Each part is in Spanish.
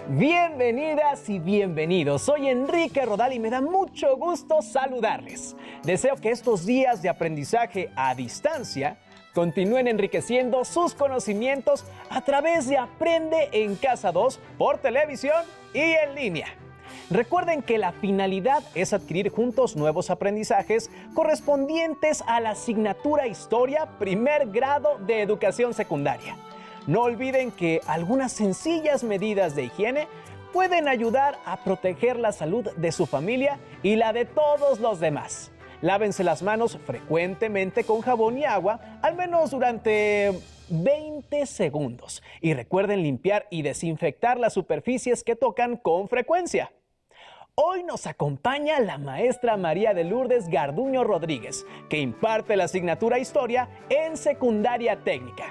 Bienvenidas y bienvenidos, soy Enrique Rodal y me da mucho gusto saludarles. Deseo que estos días de aprendizaje a distancia continúen enriqueciendo sus conocimientos a través de Aprende en Casa 2 por televisión y en línea. Recuerden que la finalidad es adquirir juntos nuevos aprendizajes correspondientes a la asignatura Historia, primer grado de educación secundaria. No olviden que algunas sencillas medidas de higiene pueden ayudar a proteger la salud de su familia y la de todos los demás. Lávense las manos frecuentemente con jabón y agua, al menos durante 20 segundos. Y recuerden limpiar y desinfectar las superficies que tocan con frecuencia. Hoy nos acompaña la maestra María de Lourdes Garduño Rodríguez, que imparte la asignatura Historia en Secundaria Técnica.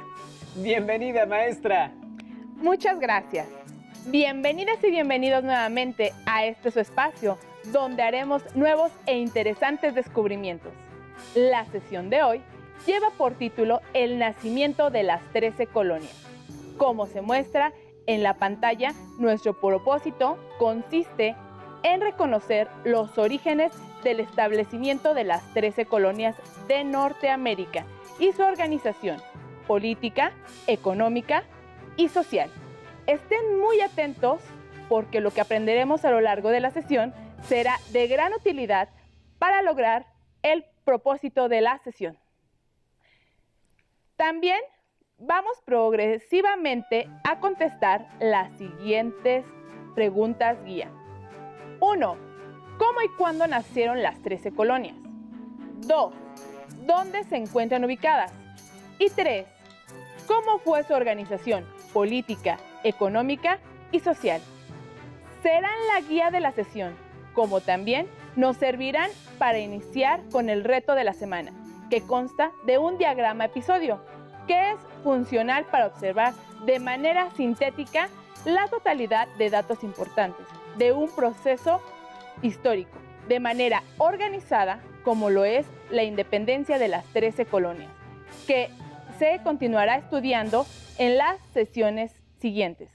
Bienvenida, maestra. Muchas gracias. Bienvenidas y bienvenidos nuevamente a este su espacio, donde haremos nuevos e interesantes descubrimientos. La sesión de hoy lleva por título El nacimiento de las 13 colonias. Como se muestra en la pantalla, nuestro propósito consiste en reconocer los orígenes del establecimiento de las 13 colonias de Norteamérica y su organización política, económica y social. Estén muy atentos porque lo que aprenderemos a lo largo de la sesión será de gran utilidad para lograr el propósito de la sesión. También vamos progresivamente a contestar las siguientes preguntas guía. 1. ¿Cómo y cuándo nacieron las 13 colonias? 2. ¿Dónde se encuentran ubicadas? Y 3. ¿Cómo fue su organización política, económica y social? Serán la guía de la sesión, como también nos servirán para iniciar con el reto de la semana, que consta de un diagrama episodio, que es funcional para observar de manera sintética la totalidad de datos importantes de un proceso histórico, de manera organizada, como lo es la independencia de las 13 colonias, que se continuará estudiando en las sesiones siguientes.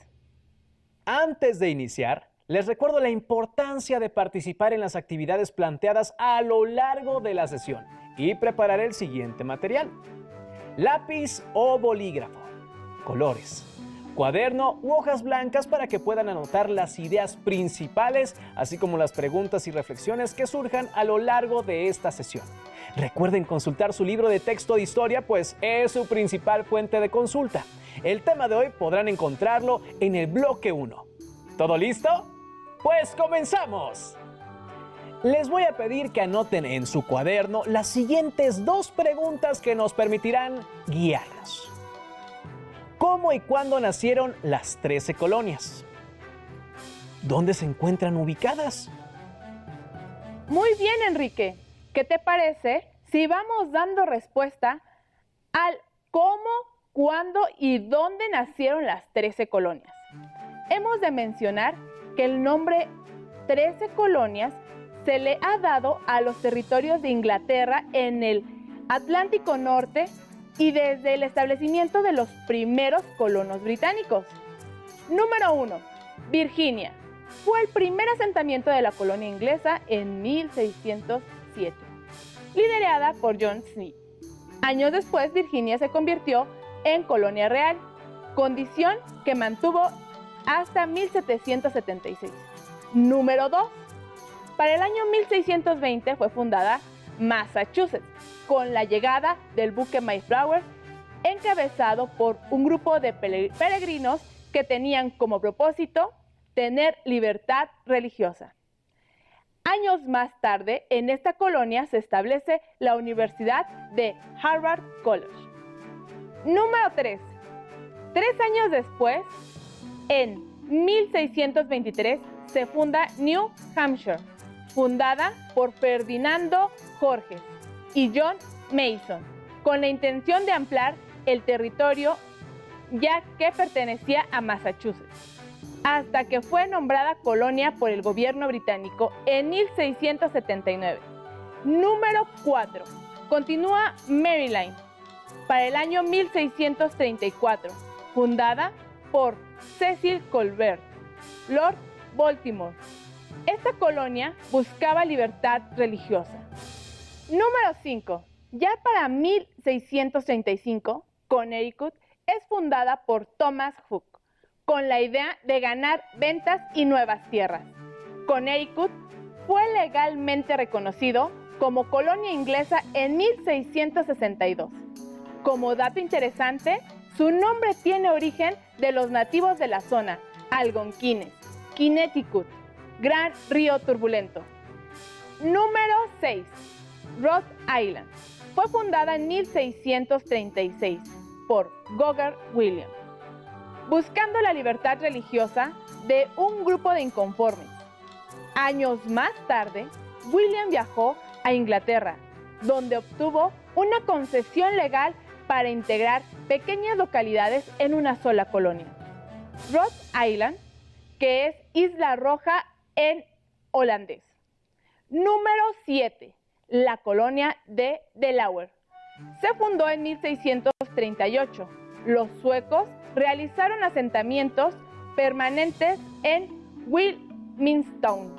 Antes de iniciar, les recuerdo la importancia de participar en las actividades planteadas a lo largo de la sesión y preparar el siguiente material: lápiz o bolígrafo, colores, cuaderno u hojas blancas para que puedan anotar las ideas principales, así como las preguntas y reflexiones que surjan a lo largo de esta sesión. Recuerden consultar su libro de texto de historia, pues es su principal fuente de consulta. El tema de hoy podrán encontrarlo en el bloque 1. ¿Todo listo? ¡Pues comenzamos! Les voy a pedir que anoten en su cuaderno las siguientes 2 preguntas que nos permitirán guiarnos. ¿Cómo y cuándo nacieron las 13 colonias? ¿Dónde se encuentran ubicadas? Muy bien, Enrique. ¿Qué te parece si vamos dando respuesta al cómo, cuándo y dónde nacieron las 13 colonias? Hemos de mencionar que el nombre 13 colonias se le ha dado a los territorios de Inglaterra en el Atlántico Norte y desde el establecimiento de los primeros colonos británicos. Número 1. Virginia. Fue el primer asentamiento de la colonia inglesa en 1607, liderada por John Smith. Años después, Virginia se convirtió en colonia real, condición que mantuvo hasta 1776. Número 2. Para el año 1620 fue fundada Massachusetts, con la llegada del buque Mayflower, encabezado por un grupo de peregrinos que tenían como propósito tener libertad religiosa. Años más tarde, en esta colonia se establece la Universidad de Harvard College. Número 3. 3 años después, en 1623, se funda New Hampshire, fundada por Ferdinando Gorges y John Mason, con la intención de ampliar el territorio ya que pertenecía a Massachusetts, hasta que fue nombrada colonia por el gobierno británico en 1679. Número 4. Continúa Maryland, para el año 1634, fundada por Cecil Colbert, Lord Baltimore. Esta colonia buscaba libertad religiosa. Número 5. Ya para 1635, Connecticut es fundada por Thomas Hook, con la idea de ganar ventas y nuevas tierras. Connecticut fue legalmente reconocido como colonia inglesa en 1662. Como dato interesante, su nombre tiene origen de los nativos de la zona, algonquines, Connecticut, gran río turbulento. Número 6. Rhode Island. Fue fundada en 1636 por Grover Williams, buscando la libertad religiosa de un grupo de inconformes. Años más tarde, William viajó a Inglaterra, donde obtuvo una concesión legal para integrar pequeñas localidades en una sola colonia. Rhode Island, que es Isla Roja en holandés. Número 7. La colonia de Delaware. Se fundó en 1638. Los suecos realizaron asentamientos permanentes en Wilmington,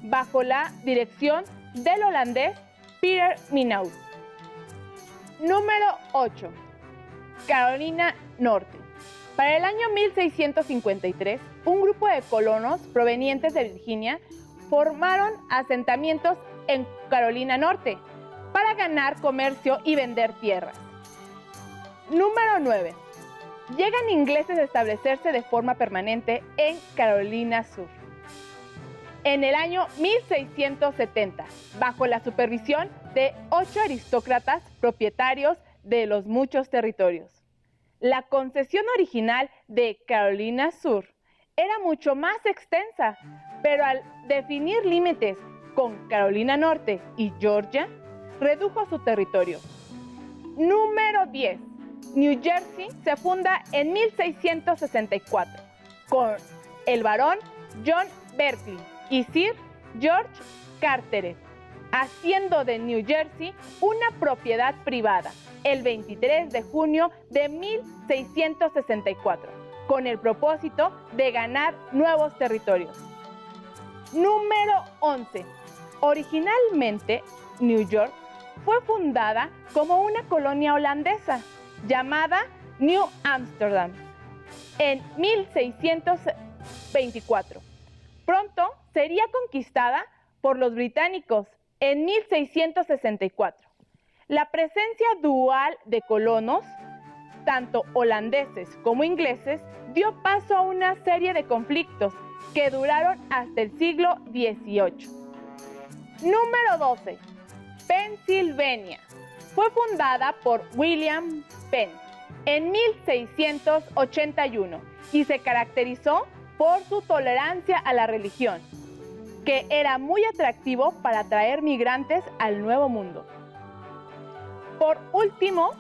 bajo la dirección del holandés Peter Minuit. Número 8. Carolina Norte. Para el año 1653, un grupo de colonos provenientes de Virginia formaron asentamientos en Carolina Norte para ganar comercio y vender tierras. Número 9. Llegan ingleses a establecerse de forma permanente en Carolina Sur en el año 1670, bajo la supervisión de 8 aristócratas propietarios de los muchos territorios. La concesión original de Carolina Sur era mucho más extensa, pero al definir límites con Carolina Norte y Georgia, redujo su territorio. Número 10. New Jersey se funda en 1664 con el barón John Berkeley y Sir George Carteret, haciendo de New Jersey una propiedad privada el 23 de junio de 1664, con el propósito de ganar nuevos territorios. Número 11. Originalmente, New York fue fundada como una colonia holandesa llamada New Amsterdam en 1624. Pronto sería conquistada por los británicos en 1664. La presencia dual de colonos, tanto holandeses como ingleses, dio paso a una serie de conflictos que duraron hasta el siglo XVIII. Número 12. Pensilvania. Fue fundada por William Penn en 1681 y se caracterizó por su tolerancia a la religión, que era muy atractivo para atraer migrantes al Nuevo Mundo. Por último,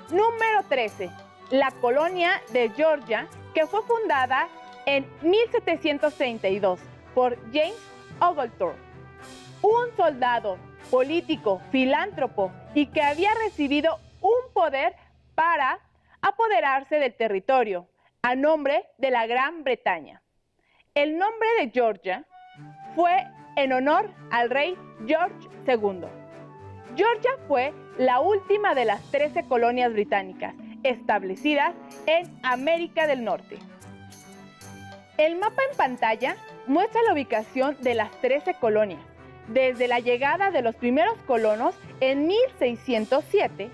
número 13, la colonia de Georgia, que fue fundada en 1732 por James Oglethorpe, un soldado, político, filántropo y que había recibido un poder para apoderarse del territorio a nombre de la Gran Bretaña. El nombre de Georgia fue en honor al rey George II. Georgia fue la última de las 13 colonias británicas establecidas en América del Norte. El mapa en pantalla muestra la ubicación de las 13 colonias, desde la llegada de los primeros colonos en 1607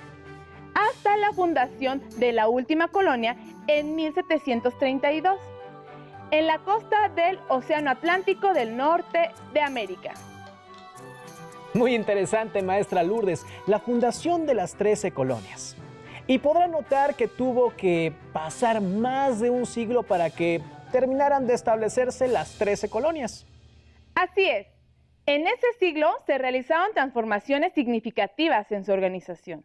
hasta la fundación de la última colonia en 1732, en la costa del Océano Atlántico del norte de América. Muy interesante, maestra Lourdes, la fundación de las 13 colonias. Y podrá notar que tuvo que pasar más de un siglo para que terminaran de establecerse las 13 colonias. Así es. En ese siglo se realizaron transformaciones significativas en su organización.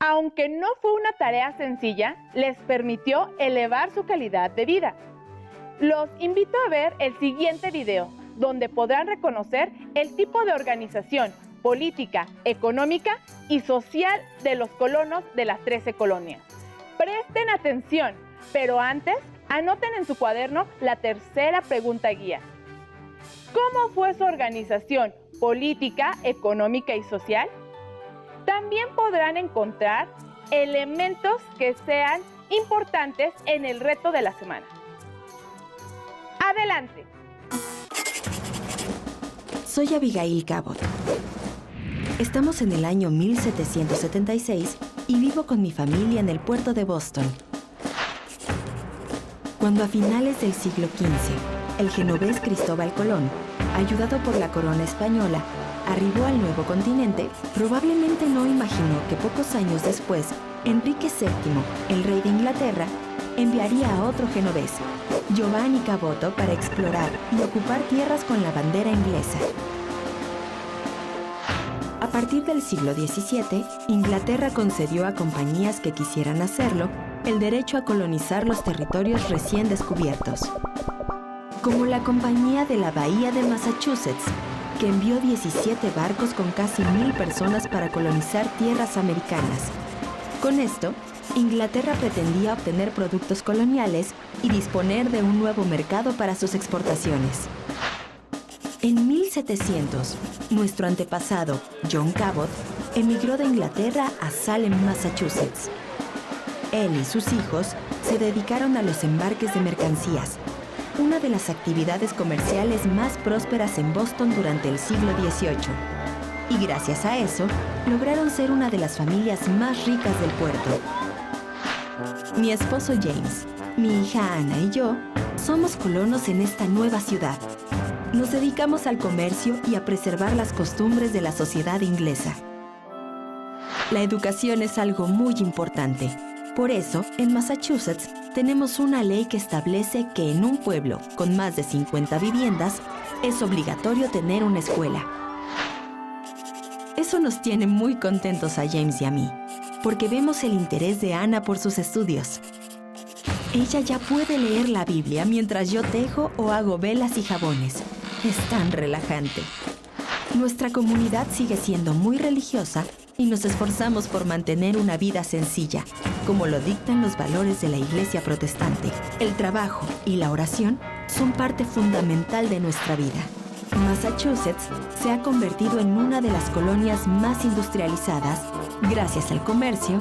Aunque no fue una tarea sencilla, les permitió elevar su calidad de vida. Los invito a ver el siguiente video, donde podrán reconocer el tipo de organización, política, económica y social de los colonos de las 13 colonias. Presten atención, pero antes anoten en su cuaderno la tercera pregunta guía. ¿Cómo fue su organización política, económica y social? También podrán encontrar elementos que sean importantes en el reto de la semana. ¡Adelante! Soy Abigail Cabot. Estamos en el año 1776 y vivo con mi familia en el puerto de Boston. Cuando a finales del siglo XV, el genovés Cristóbal Colón, ayudado por la corona española, arribó al nuevo continente, probablemente no imaginó que pocos años después, Enrique VII, el rey de Inglaterra, enviaría a otro genovés, Giovanni Caboto, para explorar y ocupar tierras con la bandera inglesa. A partir del siglo XVII, Inglaterra concedió a compañías que quisieran hacerlo el derecho a colonizar los territorios recién descubiertos, como la Compañía de la Bahía de Massachusetts, que envió 17 barcos con casi 1000 personas para colonizar tierras americanas. Con esto, Inglaterra pretendía obtener productos coloniales y disponer de un nuevo mercado para sus exportaciones. En 1700, nuestro antepasado, John Cabot, emigró de Inglaterra a Salem, Massachusetts. Él y sus hijos se dedicaron a los embarques de mercancías, una de las actividades comerciales más prósperas en Boston durante el siglo XVIII. Y gracias a eso, lograron ser una de las familias más ricas del puerto. Mi esposo James, mi hija Ana y yo somos colonos en esta nueva ciudad. Nos dedicamos al comercio y a preservar las costumbres de la sociedad inglesa. La educación es algo muy importante. Por eso, en Massachusetts, tenemos una ley que establece que en un pueblo con más de 50 viviendas es obligatorio tener una escuela. Eso nos tiene muy contentos a James y a mí, porque vemos el interés de Ana por sus estudios. Ella ya puede leer la Biblia mientras yo tejo o hago velas y jabones. Es tan relajante. Nuestra comunidad sigue siendo muy religiosa y nos esforzamos por mantener una vida sencilla, como lo dictan los valores de la Iglesia protestante. El trabajo y la oración son parte fundamental de nuestra vida. Massachusetts se ha convertido en una de las colonias más industrializadas gracias al comercio,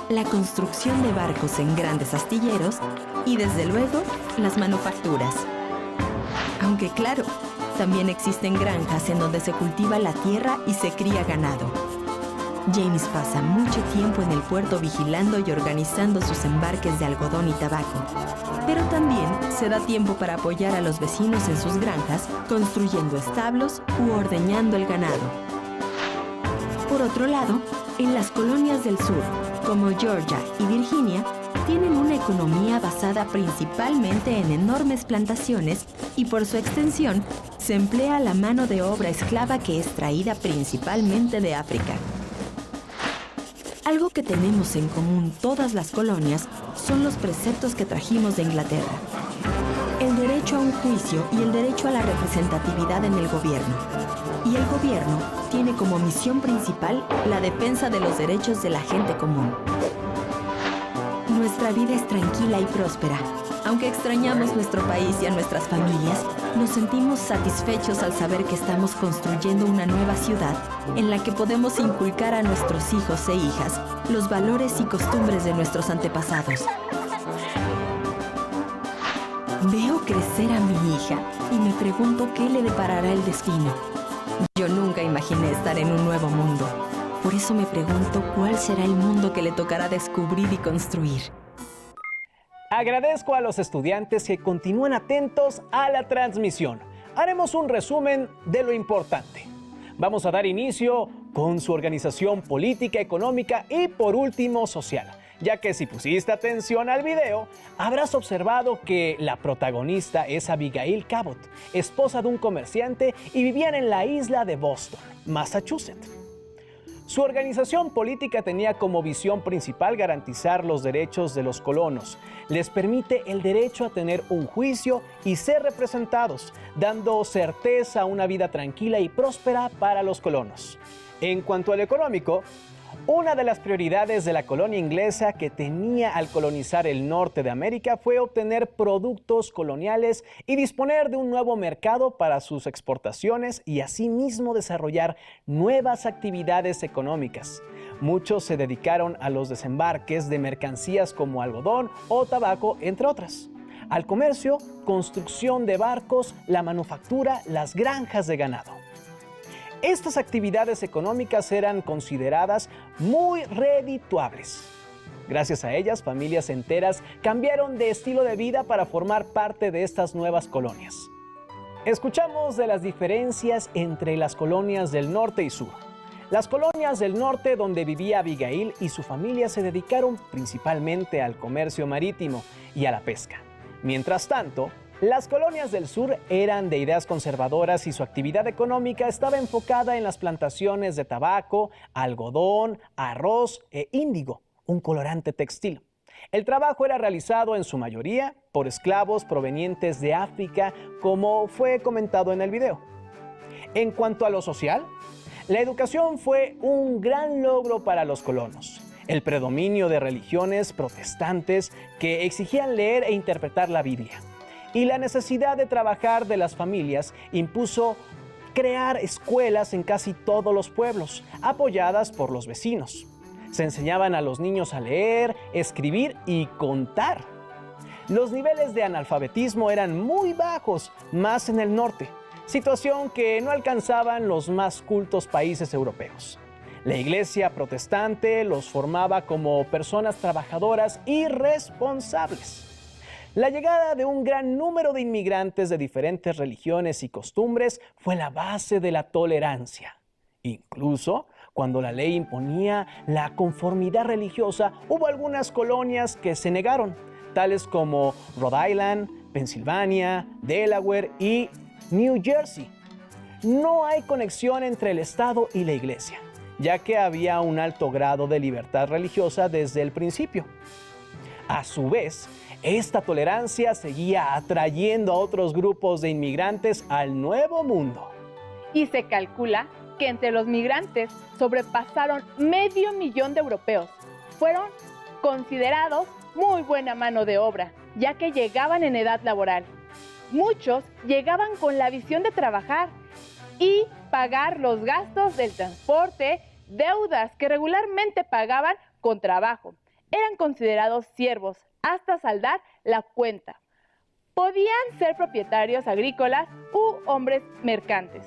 la construcción de barcos en grandes astilleros y, desde luego, las manufacturas. Aunque claro, también existen granjas en donde se cultiva la tierra y se cría ganado. James pasa mucho tiempo en el puerto vigilando y organizando sus embarques de algodón y tabaco. Pero también se da tiempo para apoyar a los vecinos en sus granjas, construyendo establos u ordeñando el ganado. Por otro lado, en las colonias del sur, como Georgia y Virginia, tienen una economía basada principalmente en enormes plantaciones y, por su extensión, se emplea la mano de obra esclava que es traída principalmente de África. Algo que tenemos en común todas las colonias son los preceptos que trajimos de Inglaterra. El derecho a un juicio y el derecho a la representatividad en el gobierno. Y el gobierno tiene como misión principal la defensa de los derechos de la gente común. Nuestra vida es tranquila y próspera. Aunque extrañamos nuestro país y a nuestras familias, nos sentimos satisfechos al saber que estamos construyendo una nueva ciudad en la que podemos inculcar a nuestros hijos e hijas los valores y costumbres de nuestros antepasados. Veo crecer a mi hija y me pregunto qué le deparará el destino. Yo nunca imaginé estar en un nuevo mundo. Por eso me pregunto cuál será el mundo que le tocará descubrir y construir. Agradezco a los estudiantes que continúan atentos a la transmisión. Haremos un resumen de lo importante. Vamos a dar inicio con su organización política, económica y, por último, social. Ya que si pusiste atención al video, habrás observado que la protagonista es Abigail Cabot, esposa de un comerciante, y vivían en la isla de Boston, Massachusetts. Su organización política tenía como visión principal garantizar los derechos de los colonos. Les permite el derecho a tener un juicio y ser representados, dando certeza a una vida tranquila y próspera para los colonos. En cuanto al económico, una de las prioridades de la colonia inglesa que tenía al colonizar el norte de América fue obtener productos coloniales y disponer de un nuevo mercado para sus exportaciones y asimismo desarrollar nuevas actividades económicas. Muchos se dedicaron a los desembarques de mercancías como algodón o tabaco, entre otras, al comercio, construcción de barcos, la manufactura, las granjas de ganado. Estas actividades económicas eran consideradas muy redituables. Gracias a ellas, familias enteras cambiaron de estilo de vida para formar parte de estas nuevas colonias. Escuchamos de las diferencias entre las colonias del norte y sur. Las colonias del norte, donde vivía Abigail y su familia, se dedicaron principalmente al comercio marítimo y a la pesca. Mientras tanto, las colonias del sur eran de ideas conservadoras y su actividad económica estaba enfocada en las plantaciones de tabaco, algodón, arroz e índigo, un colorante textil. El trabajo era realizado en su mayoría por esclavos provenientes de África, como fue comentado en el video. En cuanto a lo social, la educación fue un gran logro para los colonos. El predominio de religiones protestantes que exigían leer e interpretar la Biblia y la necesidad de trabajar de las familias impuso crear escuelas en casi todos los pueblos, apoyadas por los vecinos. Se enseñaban a los niños a leer, escribir y contar. Los niveles de analfabetismo eran muy bajos, más en el norte, situación que no alcanzaban los más cultos países europeos. La iglesia protestante los formaba como personas trabajadoras y responsables. La llegada de un gran número de inmigrantes de diferentes religiones y costumbres fue la base de la tolerancia. Incluso cuando la ley imponía la conformidad religiosa, hubo algunas colonias que se negaron, tales como Rhode Island, Pensilvania, Delaware y New Jersey. No hay conexión entre el Estado y la iglesia, ya que había un alto grado de libertad religiosa desde el principio. A su vez, esta tolerancia seguía atrayendo a otros grupos de inmigrantes al Nuevo Mundo. Y se calcula que entre los migrantes sobrepasaron 500,000 de europeos. Fueron considerados muy buena mano de obra, ya que llegaban en edad laboral. Muchos llegaban con la visión de trabajar y pagar los gastos del transporte, deudas que regularmente pagaban con trabajo. Eran considerados siervos hasta saldar la cuenta. Podían ser propietarios agrícolas u hombres mercantes.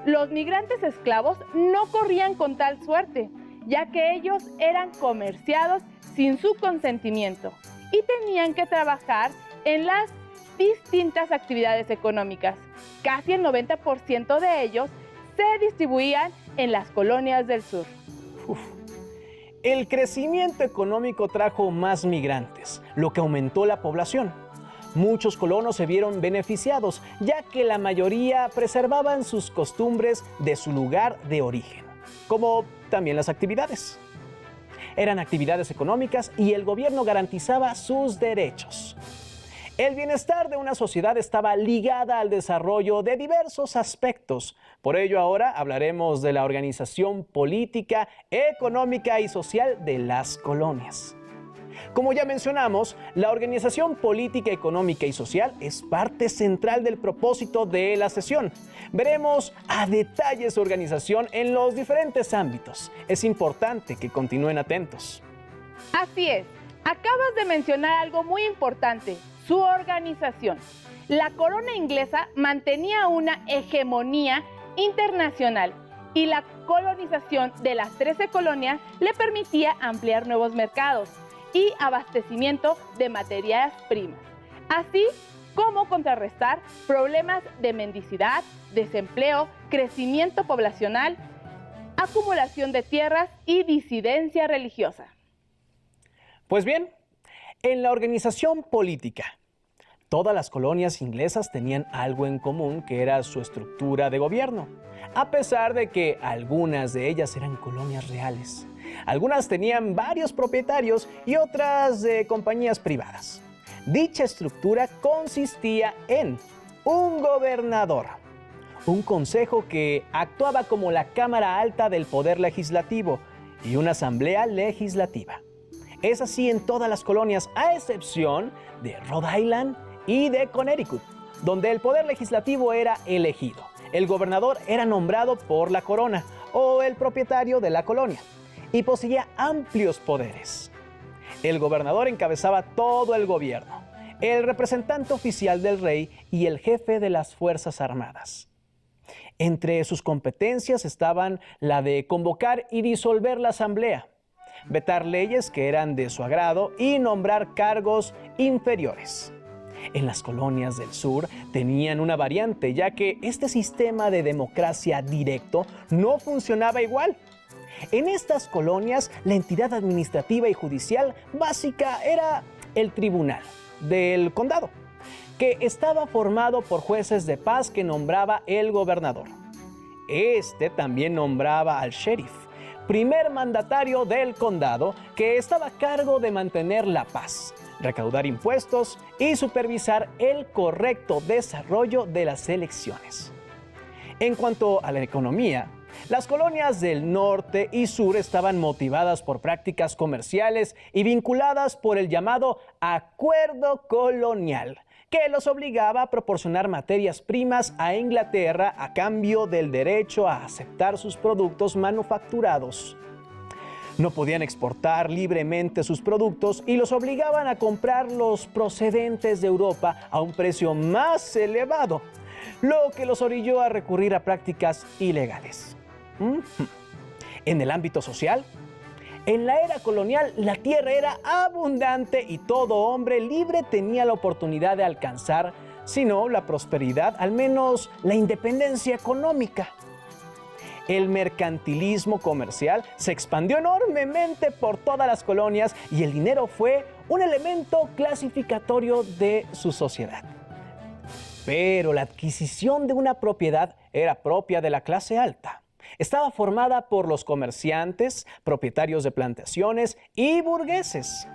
Los migrantes esclavos no corrían con tal suerte, ya que ellos eran comerciados sin su consentimiento y tenían que trabajar en las distintas actividades económicas. Casi el 90% de ellos se distribuían en las colonias del sur. El crecimiento económico trajo más migrantes, lo que aumentó la población. Muchos colonos se vieron beneficiados, ya que la mayoría preservaban sus costumbres de su lugar de origen, como también las actividades. Eran actividades económicas y el gobierno garantizaba sus derechos. El bienestar de una sociedad estaba ligada al desarrollo de diversos aspectos. Por ello, ahora hablaremos de la organización política, económica y social de las colonias. Como ya mencionamos, la organización política, económica y social es parte central del propósito de la sesión. Veremos a detalle su organización en los diferentes ámbitos. Es importante que continúen atentos. Así es, acabas de mencionar algo muy importante: su organización. La corona inglesa mantenía una hegemonía internacional y la colonización de las 13 colonias le permitía ampliar nuevos mercados y abastecimiento de materias primas, así como contrarrestar problemas de mendicidad, desempleo, crecimiento poblacional, acumulación de tierras y disidencia religiosa. Pues bien, en la organización política, todas las colonias inglesas tenían algo en común, que era su estructura de gobierno, a pesar de que algunas de ellas eran colonias reales. Algunas tenían varios propietarios y otras de compañías privadas. Dicha estructura consistía en un gobernador, un consejo que actuaba como la Cámara Alta del Poder Legislativo y una Asamblea Legislativa. Es así en todas las colonias, a excepción de Rhode Island y de Connecticut, donde el poder legislativo era elegido. El gobernador era nombrado por la corona o el propietario de la colonia y poseía amplios poderes. El gobernador encabezaba todo el gobierno, el representante oficial del rey y el jefe de las Fuerzas Armadas. Entre sus competencias estaban la de convocar y disolver la asamblea, vetar leyes que eran de su agrado y nombrar cargos inferiores. En las colonias del sur tenían una variante, ya que este sistema de democracia directo no funcionaba igual. En estas colonias, la entidad administrativa y judicial básica era el tribunal del condado, que estaba formado por jueces de paz que nombraba el gobernador. Este también nombraba al sheriff, primer mandatario del condado, que estaba a cargo de mantener la paz, recaudar impuestos y supervisar el correcto desarrollo de las elecciones. En cuanto a la economía, las colonias del norte y sur estaban motivadas por prácticas comerciales y vinculadas por el llamado acuerdo colonial, que los obligaba a proporcionar materias primas a Inglaterra a cambio del derecho a aceptar sus productos manufacturados. No podían exportar libremente sus productos y los obligaban a comprar los procedentes de Europa a un precio más elevado, lo que los orilló a recurrir a prácticas ilegales. En el ámbito social, en la era colonial la tierra era abundante y todo hombre libre tenía la oportunidad de alcanzar, si no la prosperidad, al menos la independencia económica. El mercantilismo comercial se expandió enormemente por todas las colonias y el dinero fue un elemento clasificatorio de su sociedad. Pero la adquisición de una propiedad era propia de la clase alta. Estaba formada por los comerciantes, propietarios de plantaciones y burgueses.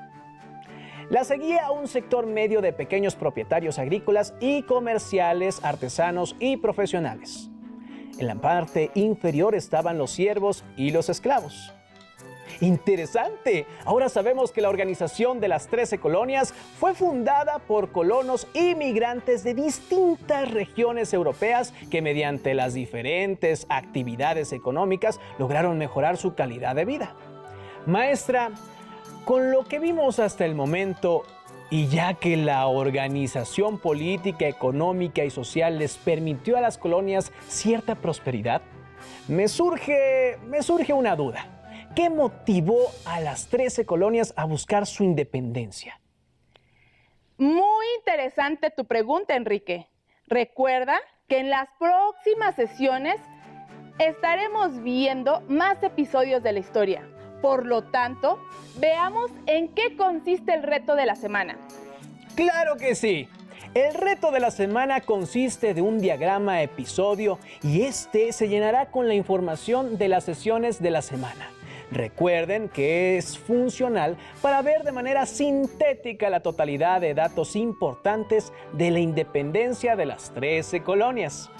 La seguía un sector medio de pequeños propietarios agrícolas y comerciales, artesanos y profesionales. En la parte inferior estaban los siervos y los esclavos. ¡Interesante! Ahora sabemos que la organización de las 13 colonias fue fundada por colonos inmigrantes de distintas regiones europeas que mediante las diferentes actividades económicas lograron mejorar su calidad de vida. Maestra, con lo que vimos hasta el momento, y ya que la organización política, económica y social les permitió a las colonias cierta prosperidad, me surge una duda. ¿Qué motivó a las 13 colonias a buscar su independencia? Muy interesante tu pregunta, Enrique. Recuerda que en las próximas sesiones estaremos viendo más episodios de la historia. Por lo tanto, veamos en qué consiste el reto de la semana. ¡Claro que sí! El reto de la semana consiste de un diagrama episodio y este se llenará con la información de las sesiones de la semana. Recuerden que es funcional para ver de manera sintética la totalidad de datos importantes de la independencia de las 13 colonias.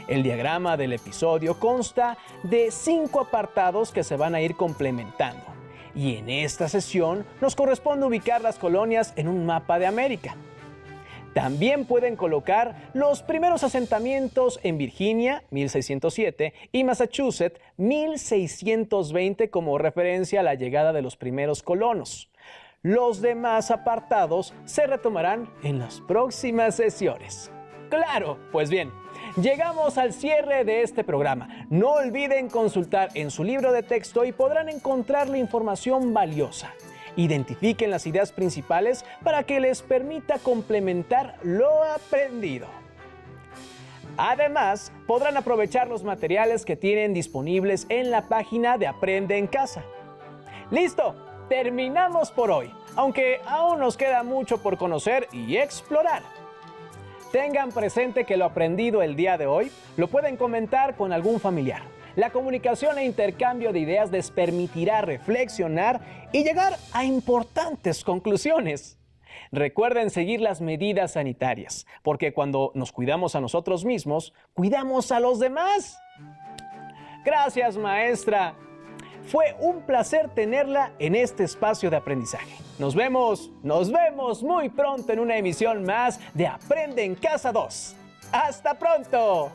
El diagrama del episodio consta de 5 apartados que se van a ir complementando. Y en esta sesión nos corresponde ubicar las colonias en un mapa de América. También pueden colocar los primeros asentamientos en Virginia, 1607, y Massachusetts, 1620, como referencia a la llegada de los primeros colonos. Los demás apartados se retomarán en las próximas sesiones. ¡Claro! Pues bien, llegamos al cierre de este programa. No olviden consultar en su libro de texto y podrán encontrar la información valiosa. Identifiquen las ideas principales para que les permita complementar lo aprendido. Además, podrán aprovechar los materiales que tienen disponibles en la página de Aprende en Casa. ¡Listo! Terminamos por hoy, aunque aún nos queda mucho por conocer y explorar. Tengan presente que lo aprendido el día de hoy lo pueden comentar con algún familiar. La comunicación e intercambio de ideas les permitirá reflexionar y llegar a importantes conclusiones. Recuerden seguir las medidas sanitarias, porque cuando nos cuidamos a nosotros mismos, cuidamos a los demás. Gracias, maestra. Fue un placer tenerla en este espacio de aprendizaje. Nos vemos muy pronto en una emisión más de Aprende en Casa 2. ¡Hasta pronto!